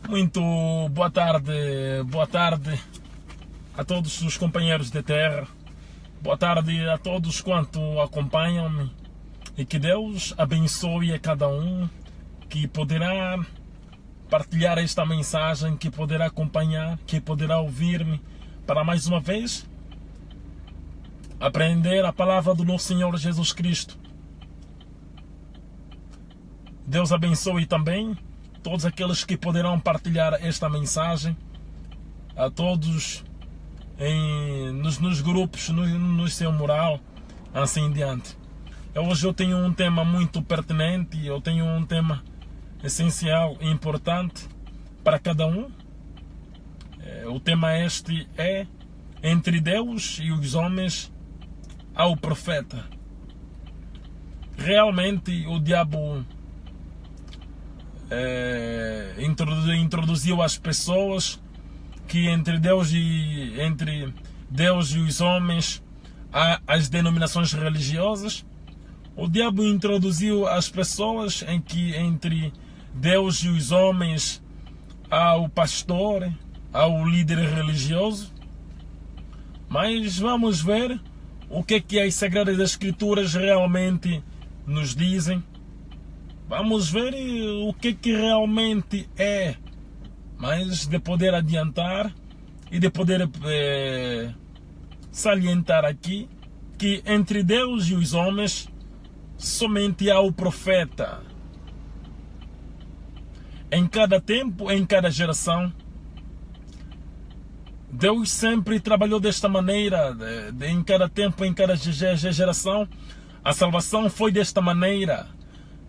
Muito boa tarde a todos os companheiros de terra, boa tarde a todos quanto acompanham-me e que Deus abençoe a cada um que poderá partilhar esta mensagem, que poderá acompanhar, que poderá ouvir-me para mais uma vez aprender a palavra do nosso Senhor Jesus Cristo. Deus abençoe também todos aqueles que poderão partilhar esta mensagem, a todos nos grupos, no seu mural, assim em diante. Hoje eu tenho um tema muito pertinente, eu tenho um tema essencial e importante para cada um. O tema este é: entre Deus e os homens há o profeta. Realmente o diabo introduziu as pessoas que entre Deus e os homens há as denominações religiosas. O diabo introduziu as pessoas em que entre Deus e os homens há o pastor, há o líder religioso. Mas vamos ver o que as Sagradas Escrituras realmente nos dizem. Vamos ver o que realmente é, mas de poder adiantar e de poder salientar aqui que entre Deus e os homens somente há o profeta. Em cada tempo, em cada geração, Deus sempre trabalhou desta maneira. Em cada tempo, em cada geração, a salvação foi desta maneira.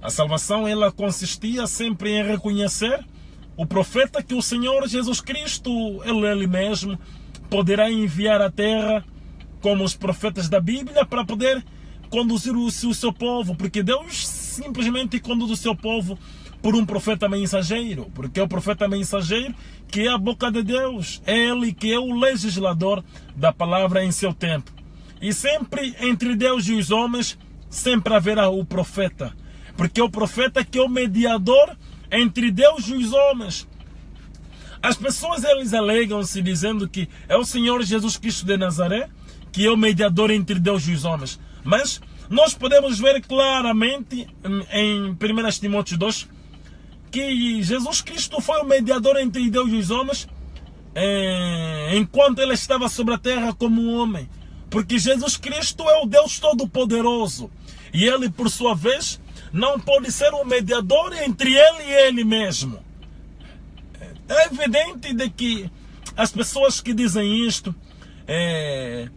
A salvação, ela consistia sempre em reconhecer o profeta que o Senhor Jesus Cristo, Ele mesmo, poderá enviar à terra como os profetas da Bíblia para poder conduzir o seu povo, porque Deus simplesmente conduz o seu povo por um profeta mensageiro, porque é o profeta mensageiro que é a boca de Deus, é Ele que é o legislador da palavra em seu tempo. E sempre entre Deus e os homens, sempre haverá o profeta. Porque é o profeta que é o mediador entre Deus e os homens. As pessoas, eles alegam-se dizendo que é o Senhor Jesus Cristo de Nazaré que é o mediador entre Deus e os homens. Mas nós podemos ver claramente em 1 Timóteo 2 que Jesus Cristo foi o mediador entre Deus e os homens enquanto ele estava sobre a terra como um homem. Porque Jesus Cristo é o Deus Todo-Poderoso. E ele, por sua vez, não pode ser um mediador entre ele e ele mesmo. É evidente de que as pessoas que dizem isto é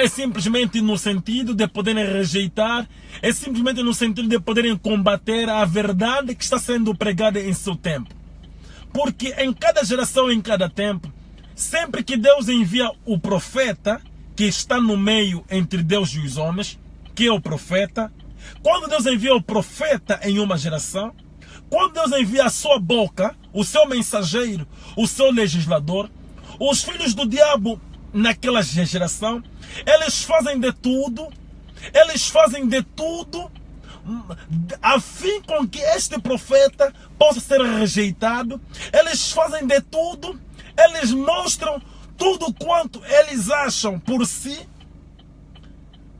simplesmente no sentido de poderem rejeitar, é simplesmente no sentido de poderem combater a verdade que está sendo pregada em seu tempo. Porque em cada geração, em cada tempo, sempre que Deus envia o profeta, que está no meio entre Deus e os homens, que é o profeta, quando Deus envia o profeta em uma geração, quando Deus envia a sua boca, o seu mensageiro, o seu legislador, os filhos do diabo naquela geração, eles fazem de tudo a fim com que este profeta possa ser rejeitado. Eles fazem de tudo, eles mostram tudo quanto eles acham por si,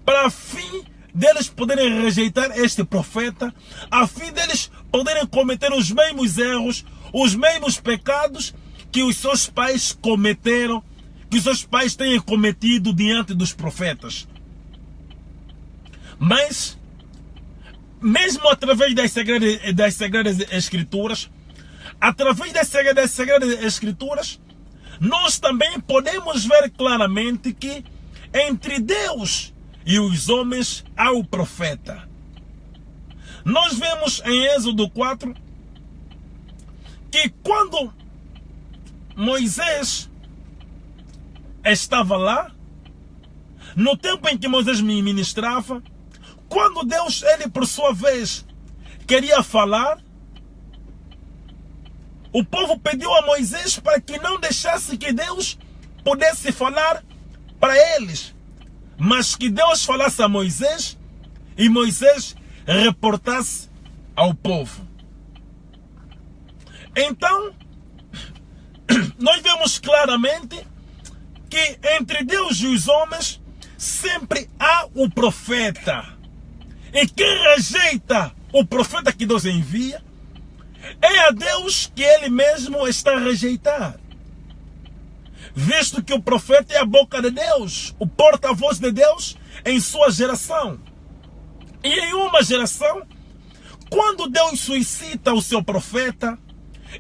para fim deles poderem rejeitar este profeta, a fim deles poderem cometer os mesmos erros, os mesmos pecados que os seus pais cometeram, que os seus pais têm cometido diante dos profetas. Mas, mesmo através das Sagradas Escrituras, nós também podemos ver claramente que entre Deus e os homens há o profeta. Nós vemos em Êxodo 4 que quando Moisés estava lá, no tempo em que Moisés ministrava, quando Deus, ele por sua vez, queria falar, o povo pediu a Moisés para que não deixasse que Deus pudesse falar para eles, mas que Deus falasse a Moisés e Moisés reportasse ao povo. Então, nós vemos claramente que entre Deus e os homens sempre há o profeta. E quem rejeita o profeta que Deus envia é a Deus que ele mesmo está a rejeitar. Visto que o profeta é a boca de Deus, o porta-voz de Deus em sua geração. E em uma geração, quando Deus suscita o seu profeta,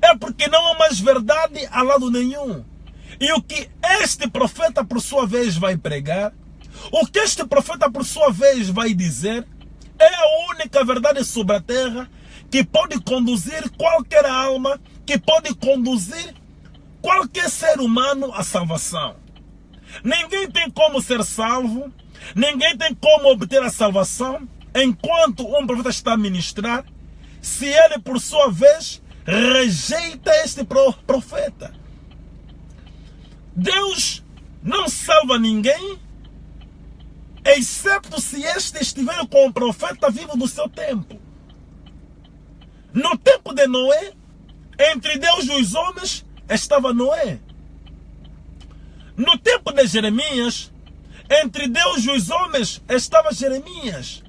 é porque não há mais verdade a lado nenhum. E o que este profeta por sua vez vai pregar, o que este profeta por sua vez vai dizer, é a única verdade sobre a terra que pode conduzir qualquer alma, que pode conduzir qualquer ser humano à salvação. Ninguém tem como ser salvo, ninguém tem como obter a salvação enquanto um profeta está a ministrar, se ele por sua vez rejeita este profeta. Deus não salva ninguém, excepto se este estiver com o profeta vivo do seu tempo. No tempo de Noé, entre Deus e os homens, estava Noé. No tempo de Jeremias, entre Deus e os homens, estava Jeremias.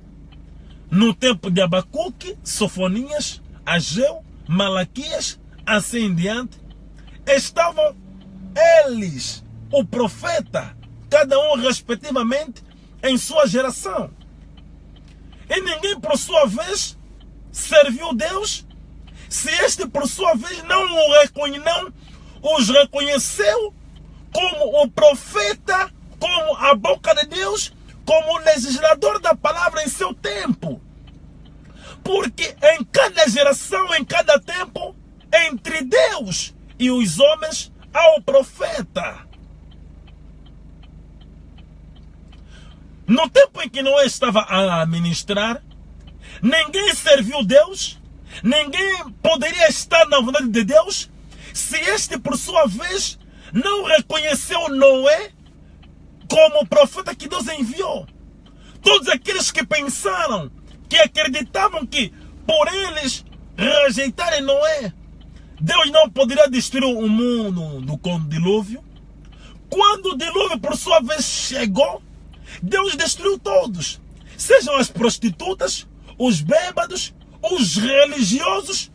No tempo de Abacuque, Sofonias, Ageu, Malaquias, assim em diante, estavam eles, o profeta, cada um respectivamente em sua geração. E ninguém por sua vez serviu Deus, se este por sua vez não os reconheceu como o profeta, como a boca de Deus, como o legislador da palavra em seu tempo. Porque em cada geração, em cada tempo, entre Deus e os homens, há o profeta. No tempo em que Noé estava a ministrar, ninguém serviu Deus, ninguém poderia estar na vontade de Deus, se este por sua vez não reconheceu Noé como o profeta que Deus enviou. Todos aqueles que pensaram, que acreditavam que por eles rejeitarem Noé, Deus não poderia destruir o mundo com o dilúvio. Quando o dilúvio por sua vez chegou, Deus destruiu todos, sejam as prostitutas, os bêbados, os religiosos,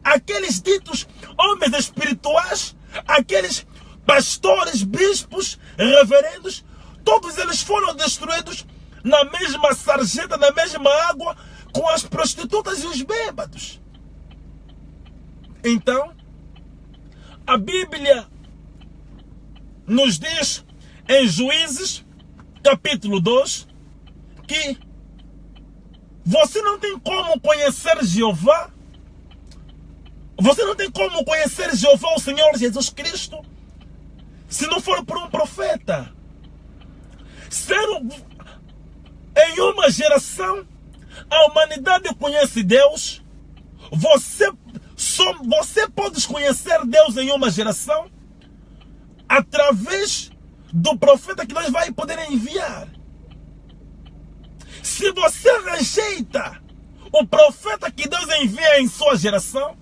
aqueles ditos homens espirituais, aqueles pastores, bispos, reverendos, todos eles foram destruídos na mesma sarjeta, na mesma água, com as prostitutas e os bêbados. Então, a Bíblia nos diz em Juízes, capítulo 2, que você não tem como conhecer Jeová, você não tem como conhecer Jeová, o Senhor Jesus Cristo, se não for por um profeta. Em uma geração, a humanidade conhece Deus. Você pode conhecer Deus em uma geração através do profeta que Deus vai poder enviar. Se você rejeita o profeta que Deus envia em sua geração,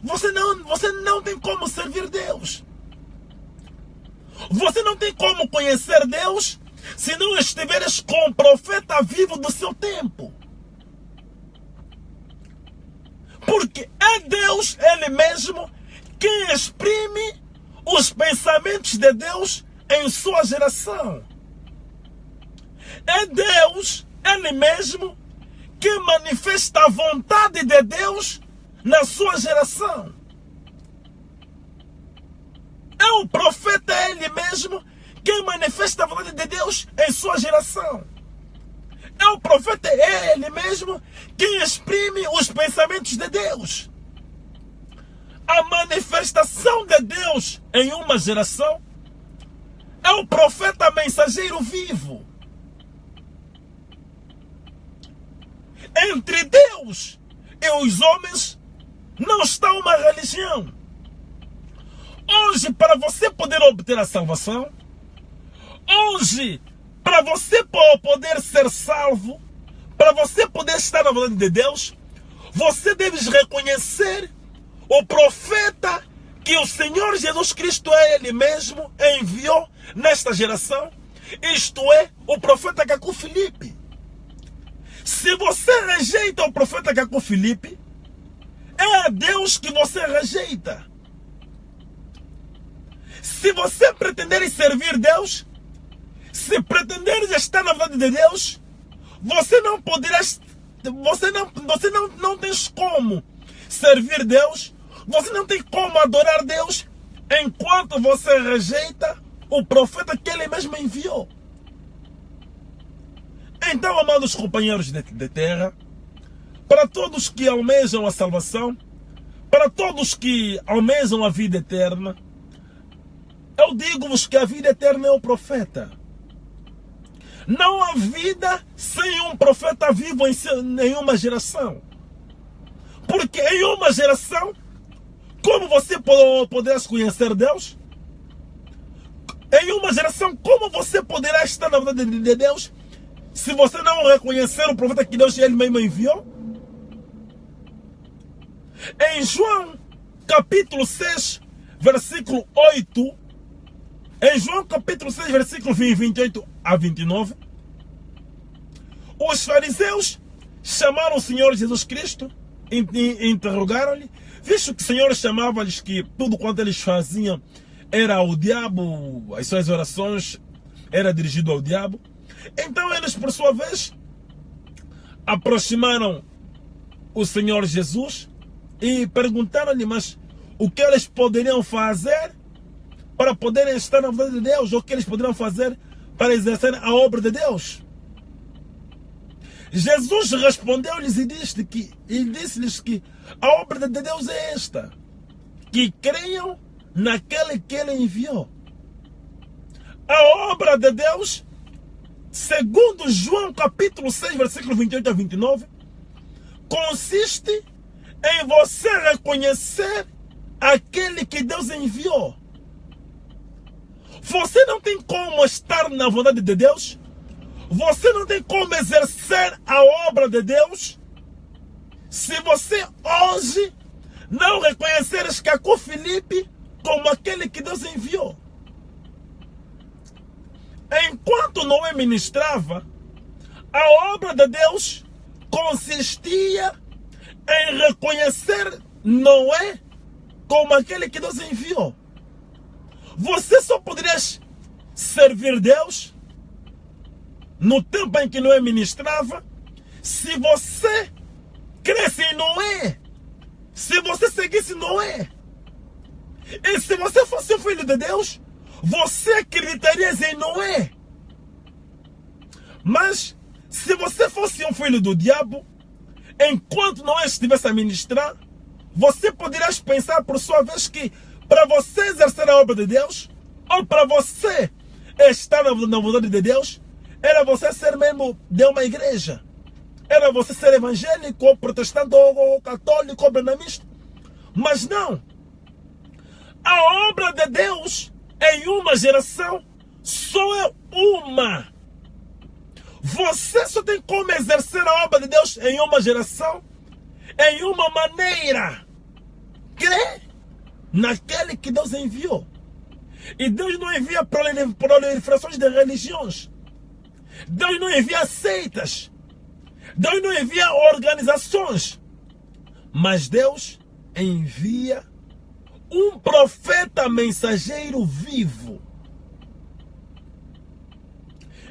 você não tem como servir Deus. Você não tem como conhecer Deus se não estiveres com o profeta vivo do seu tempo. Porque é Deus, Ele mesmo, quem exprime os pensamentos de Deus em sua geração. É Deus, Ele mesmo, que manifesta a vontade de Deus na sua geração. É o profeta, é ele mesmo, quem manifesta a vontade de Deus em sua geração. É o profeta, é ele mesmo, quem exprime os pensamentos de Deus. A manifestação de Deus em uma geração é o profeta mensageiro vivo. Entre Deus e os homens não está uma religião. Hoje, para você poder obter a salvação, hoje, para você poder ser salvo, para você poder estar na vontade de Deus, você deve reconhecer o profeta que o Senhor Jesus Cristo é Ele mesmo enviou nesta geração, isto é, o profeta Cacu Filipe. Se você rejeita o profeta Cacu Filipe, é a Deus que você rejeita. Se você pretender servir Deus, se pretender estar na vontade de Deus, você não poderá, não tens como servir Deus, você não tem como adorar Deus enquanto você rejeita o profeta que Ele mesmo enviou. Então, amados companheiros de terra, para todos que almejam a salvação, para todos que almejam a vida eterna, eu digo-vos que a vida eterna é o profeta. Não há vida sem um profeta vivo em uma geração. Porque em uma geração, como você poderá conhecer Deus? Em uma geração, como você poderá estar na vontade de Deus se você não reconhecer o profeta que Deus Ele mesmo enviou? Em João capítulo 6, versículo 8, em João capítulo 6, versículo 28 a 29, os fariseus chamaram o Senhor Jesus Cristo e interrogaram-lhe, visto que o Senhor chamava-lhes que tudo quanto eles faziam era ao diabo, as suas orações era dirigido ao diabo. Então eles, por sua vez, aproximaram o Senhor Jesus e perguntaram-lhe, mas o que eles poderiam fazer para poderem estar na vontade de Deus, ou o que eles poderiam fazer para exercer a obra de Deus? Jesus respondeu-lhes e disse-lhes que a obra de Deus é esta, que creiam naquele que Ele enviou. A obra de Deus, segundo João capítulo 6, versículo 28 a 29, consiste em você reconhecer aquele que Deus enviou. Você não tem como estar na vontade de Deus, você não tem como exercer a obra de Deus, se você hoje não reconheceres Cacu Filipe como aquele que Deus enviou. Enquanto Noé ministrava, a obra de Deus consistia em reconhecer Noé como aquele que Deus enviou. Você só poderia servir Deus no tempo em que Noé ministrava se você cresce em Noé, se você seguisse Noé. E se você fosse um filho de Deus, você acreditaria em Noé. Mas se você fosse um filho do diabo, enquanto Noé estivesse a ministrar, você poderia pensar por sua vez que para você exercer a obra de Deus, ou para você estar na vontade de Deus, era você ser membro de uma igreja, era você ser evangélico, ou protestante, ou católico, ou benamista. Mas não. A obra de Deus em uma geração só é uma. Você só tem como exercer a obra de Deus em uma geração, em uma maneira: crer naquele que Deus enviou. E Deus não envia proliferações de religiões. Deus não envia seitas. Deus não envia organizações. Mas Deus envia um profeta mensageiro vivo.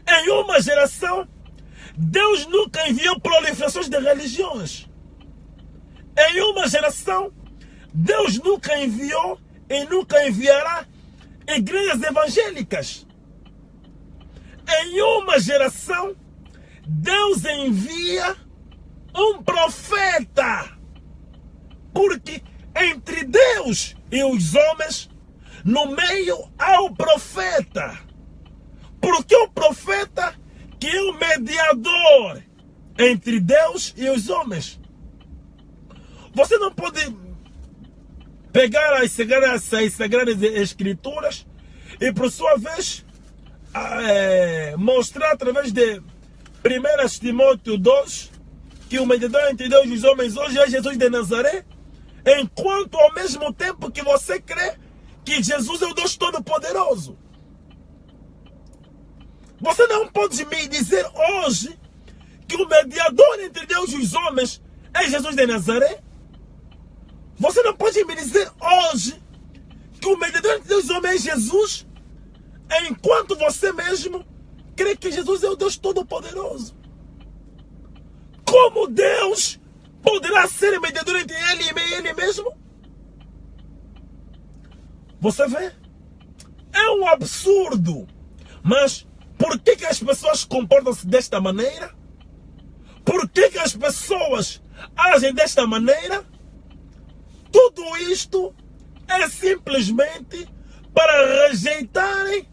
Em uma geração, Deus nunca enviou proliferações de religiões. Em uma geração, Deus nunca enviou e nunca enviará igrejas evangélicas. Em uma geração, Deus envia um profeta. Porque entre Deus e os homens, no meio há o profeta. Porque o profeta que é o mediador entre Deus e os homens. Você não pode pegar as sagradas escrituras e, por sua vez, mostrar através de 1 Timóteo 2 que o mediador entre Deus e os homens hoje é Jesus de Nazaré, enquanto ao mesmo tempo que você crê que Jesus é o Deus Todo-Poderoso. Você não pode me dizer hoje que o mediador entre Deus e os homens é Jesus de Nazaré. Você não pode me dizer hoje que o mediador entre Deus e os homens é Jesus, enquanto você mesmo crê que Jesus é o Deus Todo-Poderoso. Como Deus poderá ser mediador entre Ele e Ele mesmo? Você vê? É um absurdo. Mas por que as pessoas comportam-se desta maneira? Por que as pessoas agem desta maneira? Tudo isto é simplesmente para rejeitarem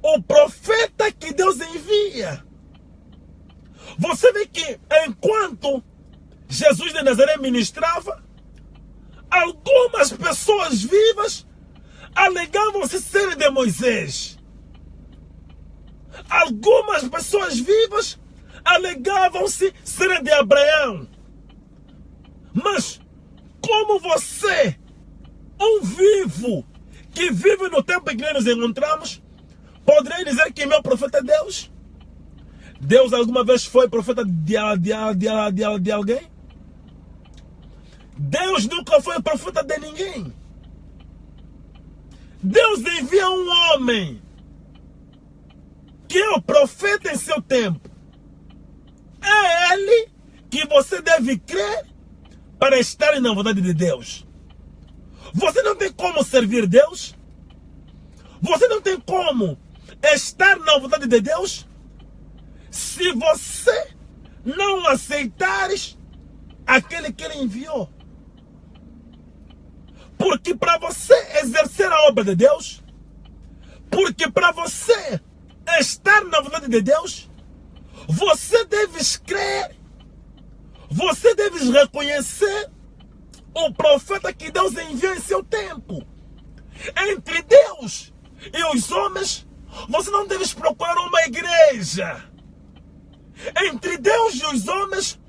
o profeta que Deus envia. Você vê que enquanto Jesus de Nazaré ministrava, algumas pessoas vivas alegavam-se serem de Moisés. Algumas pessoas vivas alegavam-se serem de Abraão. Mas como você, um vivo, que vive no tempo em que nos encontramos, poderia dizer que meu profeta é Deus? Deus alguma vez foi profeta de alguém? Deus nunca foi profeta de ninguém. Deus envia um homem que é o profeta em seu tempo. É ele que você deve crer para estar na vontade de Deus. Você não tem como servir Deus. Você não tem como estar na vontade de Deus se você não aceitares aquele que Ele enviou. Porque para você exercer a obra de Deus, porque para você estar na vontade de Deus, você deve crer, você deve reconhecer o profeta que Deus enviou em seu tempo. Entre Deus e os homens, você não deve procurar uma igreja. Entre Deus e os homens,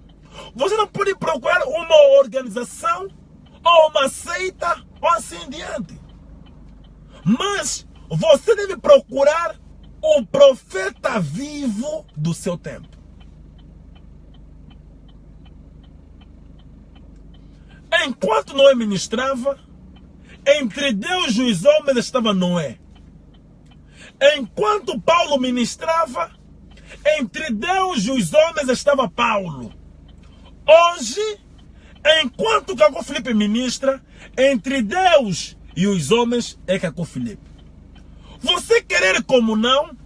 você não pode procurar uma organização ou uma seita ou assim em diante. Mas você deve procurar o profeta vivo do seu tempo. Enquanto Noé ministrava, entre Deus e os homens estava Noé. Enquanto Paulo ministrava, entre Deus e os homens estava Paulo. Hoje, enquanto Cacó Filipe ministra, entre Deus e os homens é Cacó Filipe. Você querer como não,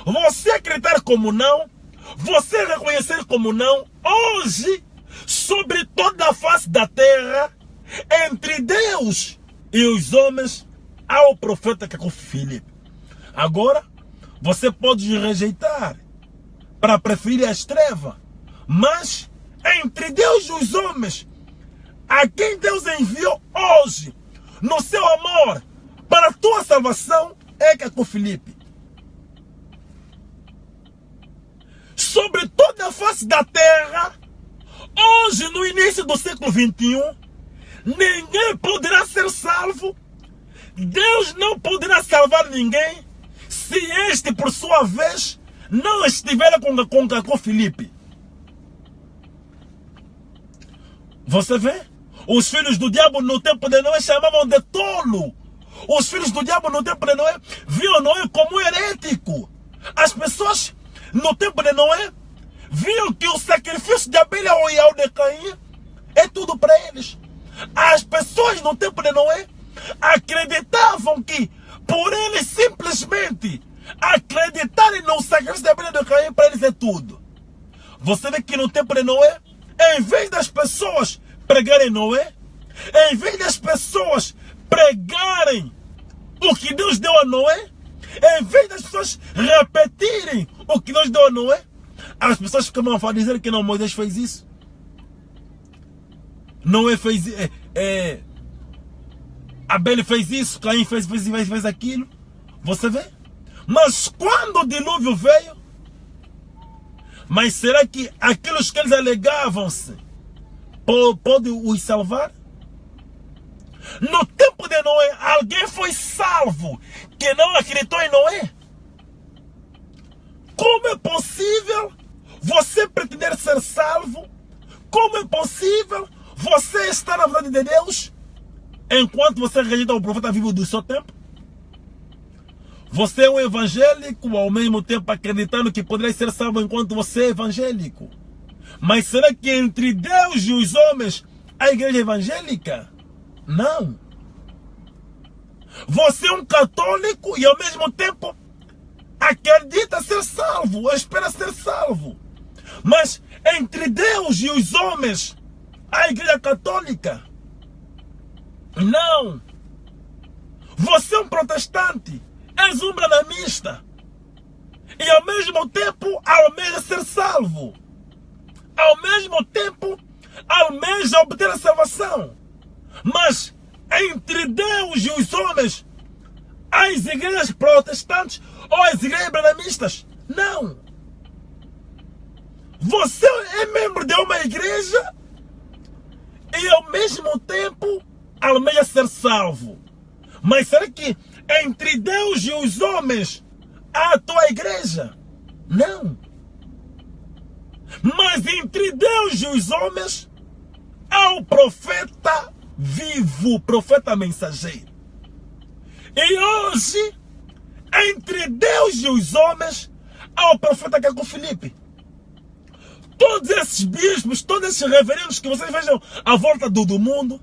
você acreditar como não, você reconhecer como não, hoje, sobre toda a face da terra, entre Deus e os homens, há o profeta Cacó Filipe. Agora, você pode rejeitar para preferir as trevas, mas entre Deus e os homens, a quem Deus enviou hoje, no seu amor, para a tua salvação, é Cacó Filipe. Sobre toda a face da terra, hoje, no início do século XXI, ninguém poderá ser salvo. Deus não poderá salvar ninguém se este, por sua vez, não estiver com Cacó Filipe. Você vê? Os filhos do diabo no tempo de Noé chamavam de tolo. Os filhos do diabo no tempo de Noé viam Noé como herético. As pessoas no tempo de Noé viam que o sacrifício de Abel e ao de Caim é tudo para eles. As pessoas no tempo de Noé acreditavam que por eles simplesmente acreditarem no sacrifício de Abel e de Caim, para eles é tudo. Você vê que no tempo de Noé, em vez das pessoas pregarem Noé, em vez das pessoas pregarem o que Deus deu a Noé, em vez das pessoas repetirem o que Deus deu a Noé, as pessoas ficavam a dizer que não, Moisés fez isso, Noé fez Abel fez isso, Caim fez aquilo. Você vê? Mas quando o dilúvio veio, mas será que aqueles que eles alegavam-se pode os salvar? No tempo de Noé, alguém foi salvo que não acreditou em Noé? Como é possível você pretender ser salvo? Como é possível você estar na vontade de Deus enquanto você rejeita o profeta vivo do seu tempo? Você é um evangélico ao mesmo tempo acreditando que poderia ser salvo enquanto você é evangélico. Mas será que entre Deus e os homens a igreja é evangélica? Não. Você é um católico e ao mesmo tempo acredita ser salvo, ou espera ser salvo. Mas entre Deus e os homens a igreja católica? Não. Você é um protestante, és um branamista e ao mesmo tempo almeja ser salvo. Ao mesmo tempo almeja obter a salvação. Mas entre Deus e os homens, as igrejas protestantes ou as igrejas branamistas? Não. Você é membro de uma igreja e ao mesmo tempo almeja ser salvo. Mas será que entre Deus e os homens há a tua igreja? Não. Mas entre Deus e os homens há o profeta vivo, profeta mensageiro. E hoje, entre Deus e os homens, há o profeta Caco Filipe. Todos esses bispos, todos esses reverendos que vocês vejam à volta do mundo,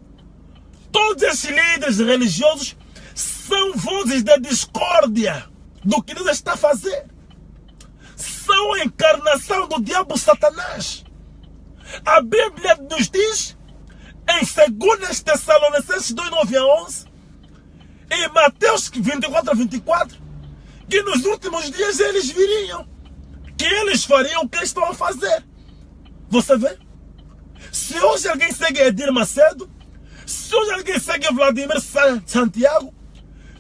todos esses líderes religiosos são vozes da discórdia do que Deus está a fazer. São a encarnação do diabo Satanás. A Bíblia nos diz em 2 Tessalonicenses 2, 9 a 11 e Mateus 24 a 24 que nos últimos dias eles viriam, que eles fariam o que estão a fazer. Você vê? Se hoje alguém segue Edir Macedo, se hoje alguém segue Vladimir Santiago,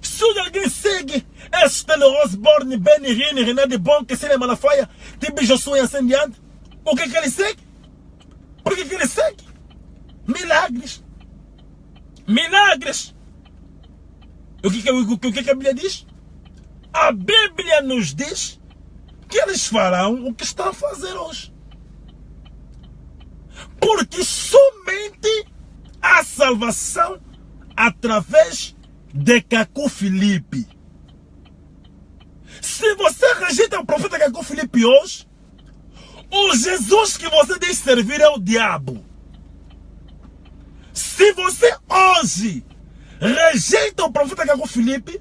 se hoje alguém segue Estelle Osborne, Benny Rini, René de Bonque, Cine Malafaia, Tibi Josué e assim diante, o que ele segue? Por que ele segue? Milagres. Milagres. O que a Bíblia diz? A Bíblia nos diz que eles farão o que estão a fazer hoje. Porque somente há salvação através de Caco Filipe. Se você rejeita o profeta Caco Filipe hoje, o Jesus que você diz servir é o diabo. Se você hoje rejeita o profeta Caco Filipe,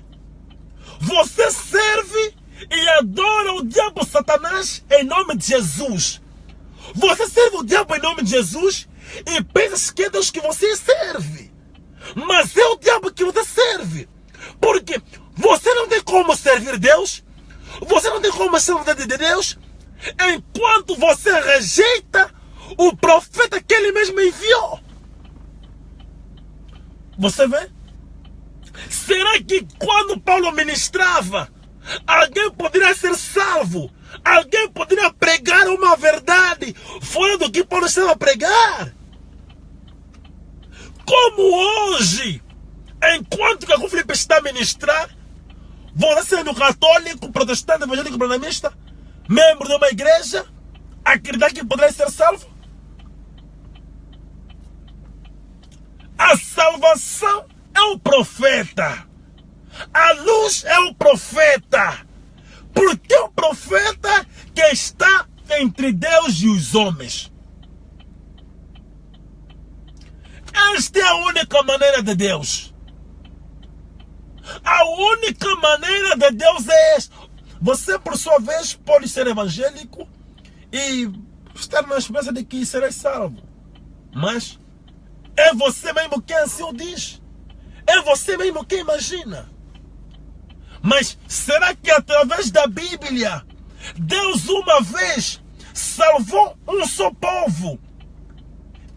você serve e adora o diabo Satanás em nome de Jesus. Você serve o diabo em nome de Jesus e pensa que é Deus que você serve. Mas é o diabo que você serve. Porque você não tem como servir Deus, você não tem como ser a vontade de Deus, enquanto você rejeita o profeta que ele mesmo enviou. Você vê? Será que quando Paulo ministrava, alguém poderia ser salvo? Alguém poderia pregar uma verdade fora do que Paulo estava a pregar? Como hoje, enquanto que a Filipe está a ministrar, você sendo católico, protestante, evangélico, branamista, membro de uma igreja, acreditar que poderia ser salvo? A salvação é o profeta. A luz é o profeta. Porque é o profeta que está entre Deus e os homens. Esta é a única maneira de Deus. A única maneira de Deus é esta. Você, por sua vez, pode ser evangélico e estar na esperança de que serás salvo. Mas é você mesmo quem assim o diz. É você mesmo quem imagina. Mas será que através da Bíblia Deus uma vez salvou um só povo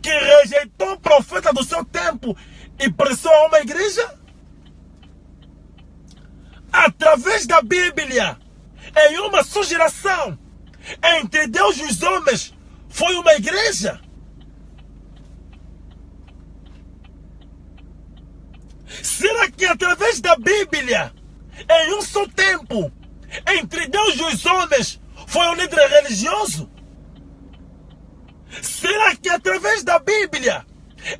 que rejeitou o profeta do seu tempo e pressou a uma igreja? através da Bíblia, em uma só geração, entre Deus e os homens, foi uma igreja? Será que através da Bíblia, em um só tempo, entre Deus e os homens, foi um líder religioso? Será que através da Bíblia,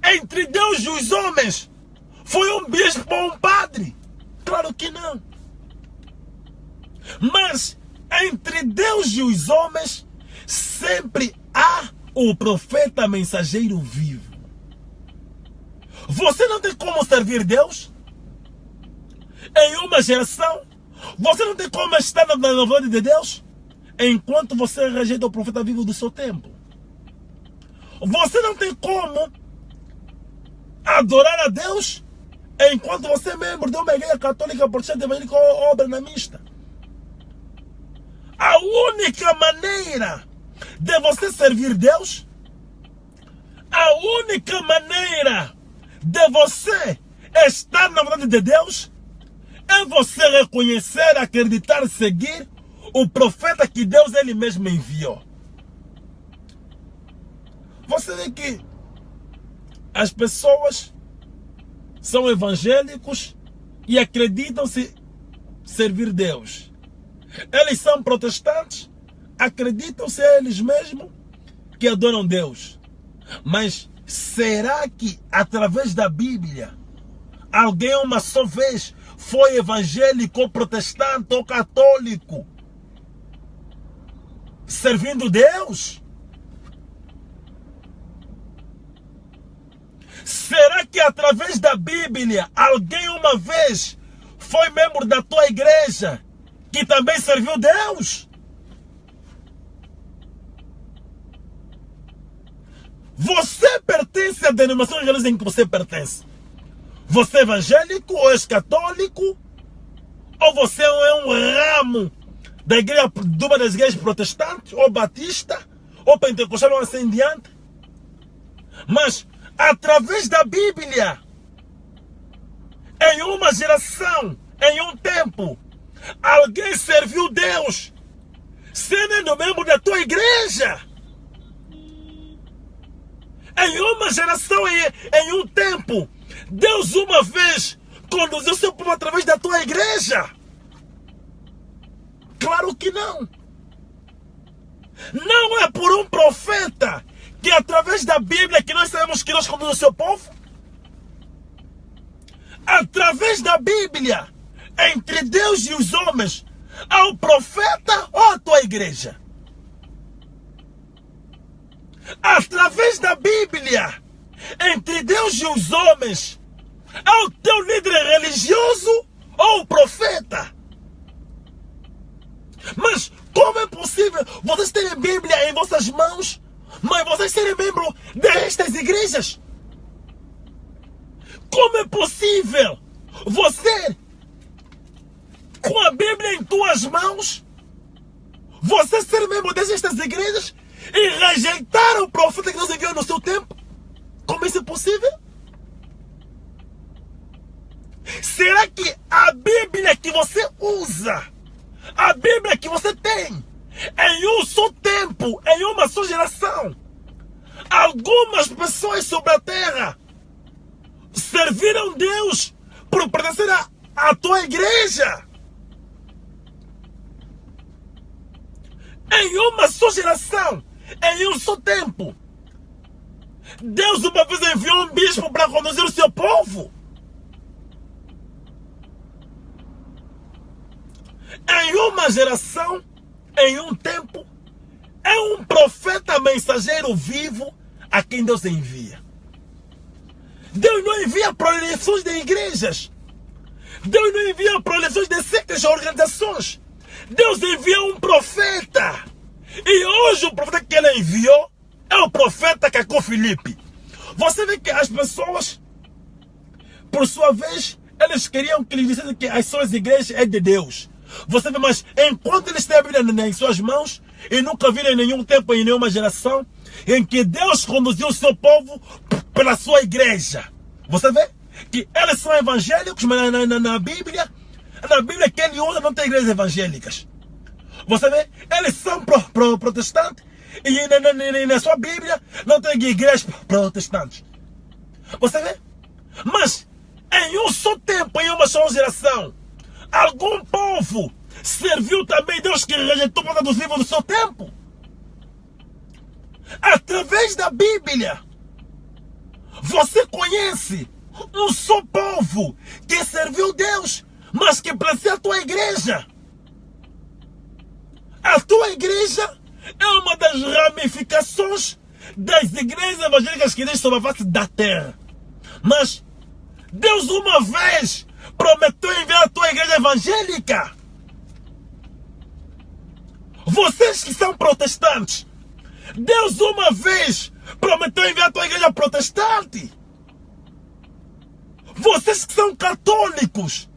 entre Deus e os homens, foi um bispo ou um padre? Claro que não. Mas entre Deus e os homens, sempre há o profeta mensageiro vivo. Você não tem como servir Deus em uma geração. Você não tem como estar na vontade de Deus enquanto você rejeita o profeta vivo do seu tempo. Você não tem como adorar a Deus enquanto você é membro de uma igreja católica, protestante, evangélica ou obra na mista. A única maneira de você servir Deus, a única maneira de você estar na vontade de Deus, é você reconhecer, acreditar, seguir o profeta que Deus ele mesmo enviou. Você vê que as pessoas são evangélicos e acreditam-se servir Deus. Eles são protestantes, acreditam-se eles mesmos que adoram Deus. Mas será que através da Bíblia alguém uma só vez foi evangélico, ou protestante ou católico servindo Deus? Será que através da Bíblia alguém uma vez foi membro da tua igreja que também serviu Deus? Você pertence à denominação religiosa em que você pertence. Você é evangélico ou és católico? Ou você é um ramo da igreja, de uma das igrejas protestantes, ou batista, ou pentecostal, ou assim em diante? Mas através da Bíblia, em uma geração, em um tempo, alguém serviu Deus, sendo membro da tua igreja. Em uma geração, em um tempo, Deus uma vez conduziu seu povo através da tua igreja? Claro que não. Não é por um profeta que através da Bíblia que nós sabemos que Deus conduz o seu povo. Através da Bíblia, entre Deus e os homens, há o profeta ou a tua igreja? Através da Bíblia, entre Deus e os homens, há o teu líder religioso ou o profeta? Mas como é possível vocês terem Bíblia em vossas mãos, mas vocês serem membros destas igrejas? Como é possível você, com a Bíblia em tuas mãos, você ser membro destas igrejas e rejeitar o profeta que Deus enviou no seu tempo? Como isso é possível? Será que a Bíblia que você usa, a Bíblia que você tem, em um só tempo, em uma só geração, algumas pessoas sobre a terra serviram Deus por pertencer à tua igreja? Em uma só geração, em um só tempo, Deus uma vez enviou um bispo para conduzir o seu povo? Em uma geração, em um tempo, é um profeta mensageiro vivo a quem Deus envia. Deus não envia proliferações de igrejas. Deus não envia proliferações de sectas ou organizações. Deus envia um profeta. E hoje o profeta que ele enviou é o profeta Cacó Filipe. Você vê que as pessoas, por sua vez, eles queriam que eles dissessem que as suas igrejas é de Deus. Você vê, mas enquanto eles têm a Bíblia em suas mãos, e nunca viram em nenhum tempo, em nenhuma geração, em que Deus conduziu o seu povo pela sua igreja. Você vê que eles são evangélicos, mas na Bíblia, na Bíblia que ele usa não tem igrejas evangélicas. Você vê? Eles são protestantes e na sua Bíblia não tem igrejas protestantes. Você vê? Mas em um só tempo, em uma só geração, algum povo serviu também Deus que rejeitou para dos vivos do seu tempo. Através da Bíblia, você conhece um só povo que serviu Deus, mas que precisa a tua igreja. A tua igreja é uma das ramificações das igrejas evangélicas que existem sobre a face da terra. Mas Deus uma vez prometeu enviar a tua igreja evangélica. Vocês que são protestantes, Deus uma vez prometeu enviar a tua igreja protestante. Vocês que são católicos,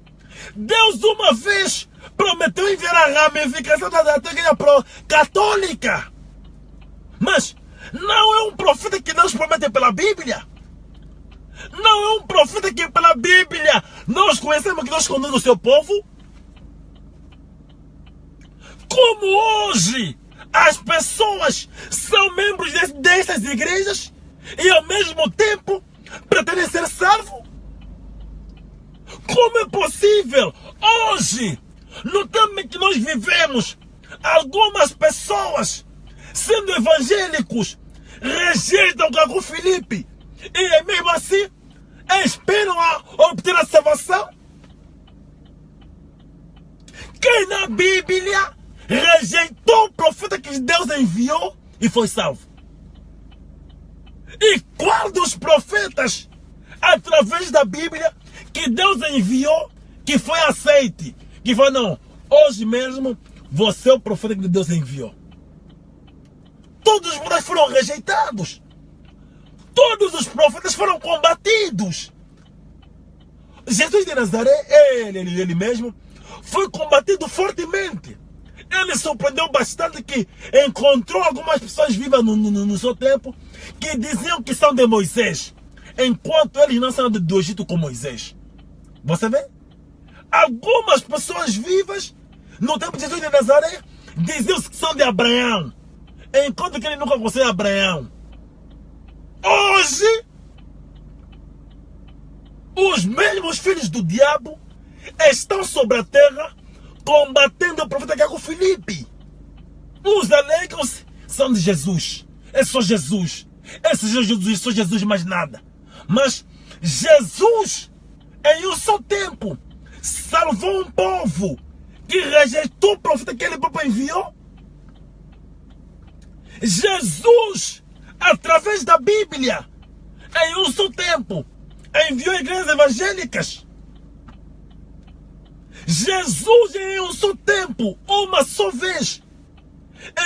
Deus uma vez prometeu enviar a ramificação da tua igreja católica. Mas não é um profeta que Deus promete pela Bíblia. Não é um profeta que pela Bíblia nós conhecemos que Deus conduz o seu povo. Como hoje as pessoas são membros dessas igrejas e ao mesmo tempo pretendem ser salvos? Como é possível hoje, no tempo em que nós vivemos, algumas pessoas, sendo evangélicos, rejeitam Caco Filipe e mesmo assim esperam a obter a salvação? Quem na Bíblia rejeitou o profeta que Deus enviou e foi salvo? E qual dos profetas, através da Bíblia, que Deus enviou, que foi aceite? Que foi, não, hoje mesmo você é o profeta que Deus enviou. Todos os profetas foram rejeitados. Todos os profetas foram combatidos. Jesus de Nazaré, ele mesmo, foi combatido fortemente. Ele surpreendeu bastante que encontrou algumas pessoas vivas no seu tempo que diziam que são de Moisés, enquanto eles não são do Egito com Moisés. Você vê? Algumas pessoas vivas no tempo de Jesus de Nazaré diziam que são de Abraão, enquanto que ele nunca conheceu Abraão. Hoje, os mesmos filhos do diabo estão sobre a terra combatendo o profeta Caco Filipe. Uns alegam-se, são de Jesus. É só Jesus. Esse é Jesus, só Jesus, mais nada. Mas Jesus, em um só tempo, salvou um povo que rejeitou o profeta que ele próprio enviou. Jesus, através da Bíblia, em um só tempo, enviou igrejas evangélicas. Jesus, em um só tempo, uma só vez,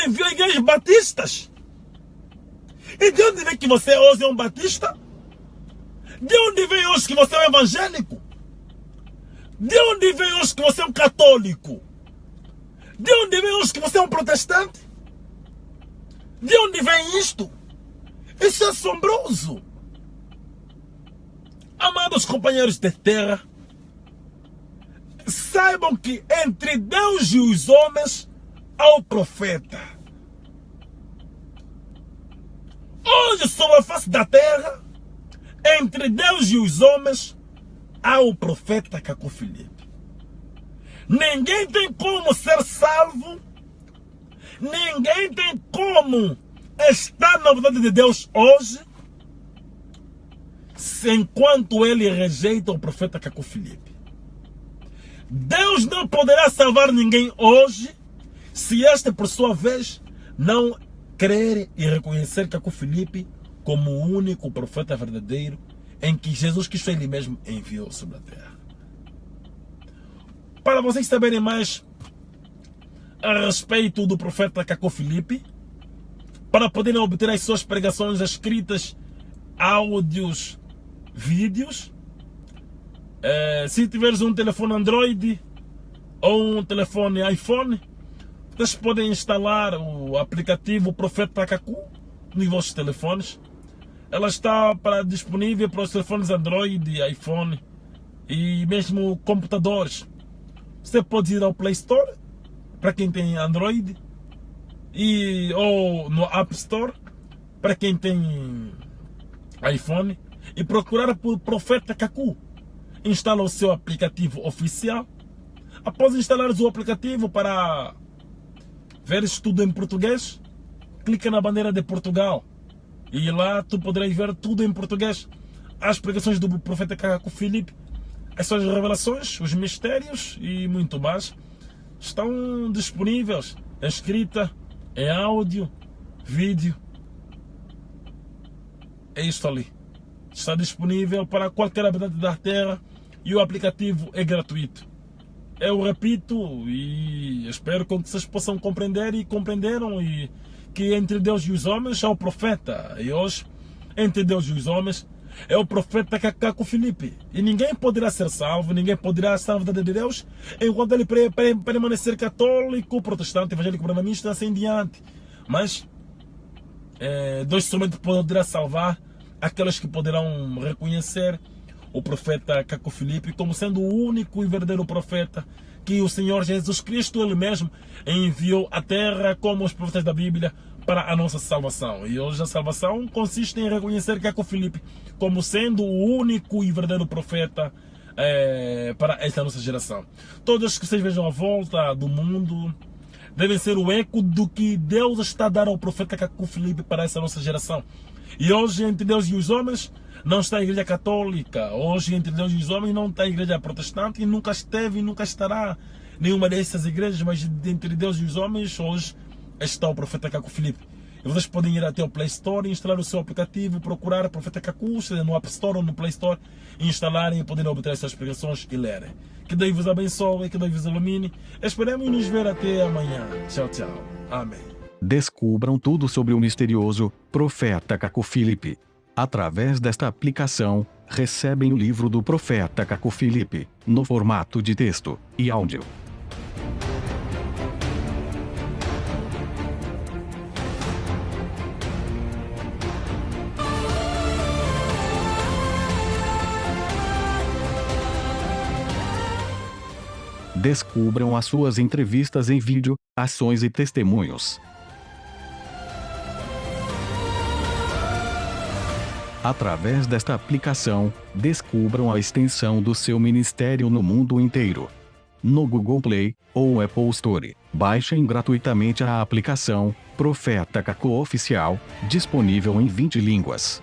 enviou igrejas batistas. E de onde vem que você hoje é um batista? De onde vem hoje que você é um evangélico? De onde vem hoje que você é um católico? De onde vem hoje que você é um protestante? De onde vem isto? Isso é assombroso. Amados companheiros de terra, saibam que entre Deus e os homens há o profeta. Hoje, sobre a face da terra, entre Deus e os homens há o profeta Caco Filipe. Ninguém tem como ser salvo, ninguém tem como estar na vontade de Deus hoje, enquanto ele rejeita o profeta Caco Filipe. Deus não poderá salvar ninguém hoje se este, por sua vez, não crer e reconhecer Caco Filipe como o único profeta verdadeiro em que Jesus Cristo ele mesmo enviou sobre a terra. Para vocês saberem mais a respeito do profeta Caco Filipe, para poderem obter as suas pregações escritas, áudios, vídeos, se tiveres um telefone Android ou um telefone iPhone, vocês podem instalar o aplicativo Profeta Caco nos vossos telefones. Ela está disponível para os telefones Android, iPhone e mesmo computadores. Você pode ir ao Play Store, para quem tem Android, ou no App Store, para quem tem iPhone, e procurar por Profeta Kaku. Instala o seu aplicativo oficial. Após instalar o aplicativo para ver tudo em português, clica na bandeira de Portugal e lá tu poderás ver tudo em português. As pregações do Profeta Kaku Filipe, as suas revelações, os mistérios e muito mais estão disponíveis em escrita, em áudio, vídeo. É isto ali. Está disponível para qualquer habitante da terra e o aplicativo é gratuito. Eu repito e espero que vocês possam compreender e compreenderam e que entre Deus e os homens é o profeta. E hoje, entre Deus e os homens, é o profeta Kaku Filipe. E ninguém poderá ser salvo, ninguém poderá estar na verdade de Deus enquanto ele permanecer católico, protestante, evangélico, branamista, assim em diante. Mas Deus somente poderá salvar aqueles que poderão reconhecer o profeta Kaku Filipe como sendo o único e verdadeiro profeta que o Senhor Jesus Cristo ele mesmo enviou à terra como os profetas da Bíblia para a nossa salvação. E hoje a salvação consiste em reconhecer Kaku Filipe como sendo o único e verdadeiro profeta para esta nossa geração. Todos que vocês vejam à volta do mundo devem ser o eco do que Deus está a dar ao profeta Kaku Filipe para essa nossa geração. E hoje entre Deus e os homens não está a igreja católica, hoje entre Deus e os homens não está a igreja protestante e nunca esteve e nunca estará nenhuma dessas igrejas, mas entre Deus e os homens hoje está o profeta Kaku Filipe. E vocês podem ir até o Play Store, instalar o seu aplicativo, procurar Profeta Kaku, seja no App Store ou no Play Store, instalarem e poderem obter essas pregações e lerem. Que Deus vos abençoe, que Deus vos ilumine. Esperemos nos ver até amanhã. Tchau, tchau. Amém. Descubram tudo sobre o misterioso Profeta Kaku Filipe. Através desta aplicação, recebem o livro do Profeta Kaku Filipe, no formato de texto e áudio. Descubram as suas entrevistas em vídeo, ações e testemunhos. Através desta aplicação, descubram a extensão do seu ministério no mundo inteiro. No Google Play ou Apple Store, baixem gratuitamente a aplicação Profeta Kaku Oficial, disponível em 20 línguas.